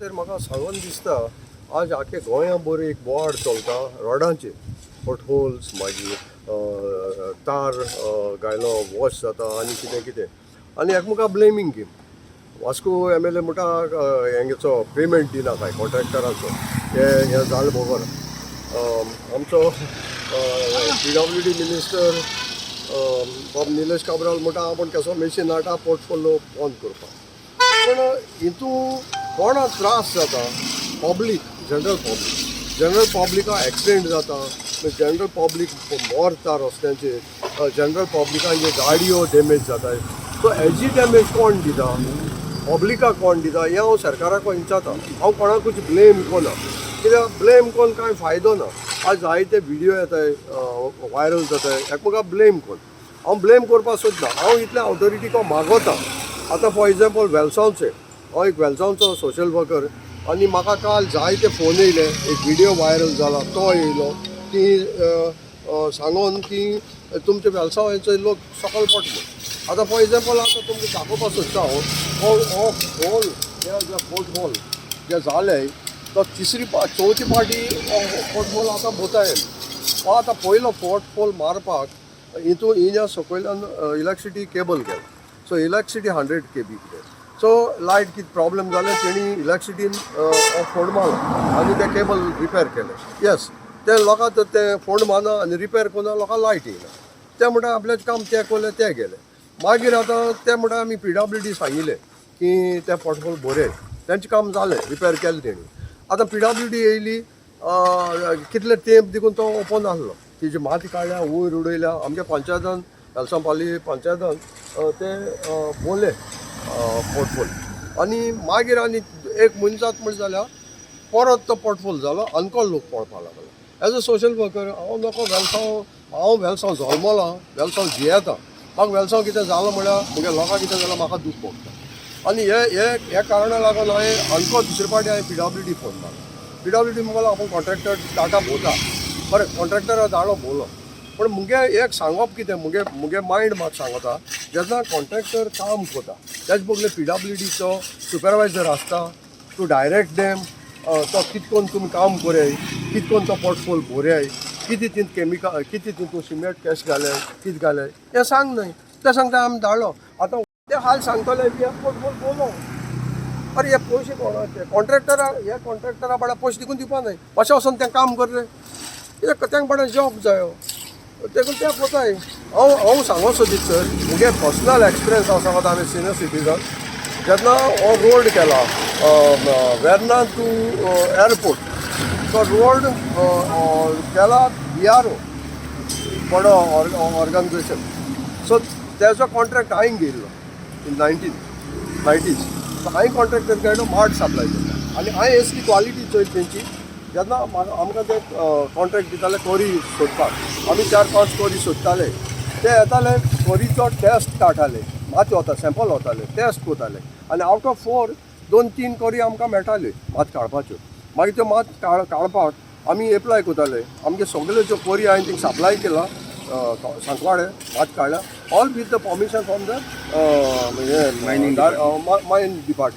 तर म्हाका सांगून दिसता आज आख्या गोंया बरी एक बोवाड चलता रोडांचेर पोटहोल्स मागीर तार गायलो वॉश जाता आनी कितें कितें आनी एकामेका ब्लेमींग गेम वास्को MLA म्हणटा हेंगेचो पेमेंट दिना काय कॉन्ट्रॅक्टराचो हें जालें बरोबर आमचो PWD मिनिस्टर बाब निलेश काब्राल म्हणटा आपण कसो मेशीन हाडटा पोर्टफोलिओ ऑन करपाक पण हितून कोणा त्रास जाता पब्लीक जनरल पब्लिका एक्सिडेंट जाता जनरल पब्लीक मरता रस्त्यांचेर जनरल पब्लिकांचे गाडयो डॅमेज जाता सो हेजी डॅमेज कोण दिता पब्लिकाक कोण दिता हें हांव सरकाराक विचारता हांव कोणाकूच ब्लेम कोना कित्याक ब्लेम कोन्न कांय फायदो ना आज जायते व्हिडियो येताय व्हायरल जाताय एकामेका ब्लेम कोन्न हांव ब्लेम करपाक सोदना हांव इतल्या ऑथॉरिटीक मागोता आतां फॉर एग्जाम्पल वेलसांवचे हांव एक वेलसांवचो सोशल वर्कर आनी म्हाका काल जायते फोन येयले एक व्हिडियो व्हायरल जाला तो येयलो की सांगून की तुमचे वेलसांवचे लोक सकयल पडले आतां फॉर एग्जाम्पल आतां तुमकां दाखोवपाक सोदता हांव हो हॉल जे पोर्टहोल जे जाले तो चवथी पाटी पोर्टहोल आतां भोंवताय हो आतां पयलो पोर्टहोल मारपाक हितून हिच्या सकयल्यान इलेक्ट्रिसिटी केबल गेला so electricity 100 kV so light कितें प्रॉब्लेम जालें तेणी इलेक्ट्रिसिटीन फोंड मारलो आनी ते केबल रिपेर केले येस ते लोकांक ते फोंड मारना आनी रिपेर कोना लोकांक लायट येयना ते म्हणटा आपलें काम ते कोले ते गेले मागीर आतां ते म्हणटा आमी PWD सांगिल्लें की ते पोर्टफोल बरें तेंचें काम जालें रिपेर केलें तेणी आतां PWD येयली कितले तेंप देखून तो ओपन आसलो तिची माती काडल्या वयर उडयल्या आमच्या पंचायतान वेलसांवपाली पंचायतान ते बोले पोर्टफोल आनी मागीर आनी एक म्हयनो जाता म्हणटा जाल्यार परत तो पोर्टफोल जालो अनकोल लोक पळोवपाक लागलो एज अ सोशल वर्कर हांव नको हांव वेलसांव जल्मला वेलसांव जियेता म्हाका वेलसांव कितें जालो म्हळ्यार म्हगे लोकांक कितें जाल्यार म्हाका दूख पडटा आनी हे कारणाक लागून हांवें अनकोल दुसरे फावटी हांवें PWD फोन मारलो PWD म्हणलो आपूण कॉन्ट्रॅक्टर टाटा भोंवता बरें कॉन्ट्रॅक्टरा धाडो भोवलो पण मुगे एक सांगप कितें मुगे मायंड म्हाका सांगता जेन्ना कॉन्ट्रॅक्टर काम करता तेच बगले PWDचो सुपरवायझर आसता टू डायरेक्ट देम तो कितकोन तुमी काम कोराय कितकोन तो पोर्टफोल भोराय कितें तितून केमिकल कितें तितून सिमेंट कॅश घाले कितें घाले हें सांग न्हय ते सांगता आमी धाडलो आतां ते हाल सांगतले बी पोर्टफोल बोलो अरे हे पयशे कोणाचे कॉन्ट्रॅक्टरा बाळा पयशे देखून दिवपा न्हय अशें वचोन तें काम कर रे कित्याक तेंका बाळा जॉब जायो देखून ते पोताय हांव सांगो सोदीत सर मुगे पर्सनल एक्सपिरियन्स हांव सांगता आमी सिनियर सिटीजन जेन्ना हो रोड केला वेर्ना टू एअरपोर्ट तो रोड केला BRO बडो ऑर्गनायझेशन सो तेजो कॉन्ट्रॅक्ट हांवें घेयल्लो इन 1990s सो हांवें कॉन्ट्रॅक्टर केलो मार्ट सप्लाय करता आनी हांवें एसली क्वॉलिटी चोयली तेंची जेन्ना आमकां ते कॉन्ट्रॅक्ट दिताले कोरी सोदपाक आमी 4-5 कोरी सोदताले ते येताले कोरीचो टेस्ट काडटाले माती वता सॅम्पल वताले टेस्ट कोताले आनी आवट ऑफ 4 2-3 कोरी आमकां मेळटाल्यो मात काडपाच्यो मागीर त्यो मात काडपाक आमी एप्लाय कोताले आमगे सगल्यो ज्यो कोरी हांवें थिंगा सप्लाय केला सांकवाडे मात काडल्या all with the permission from the mining department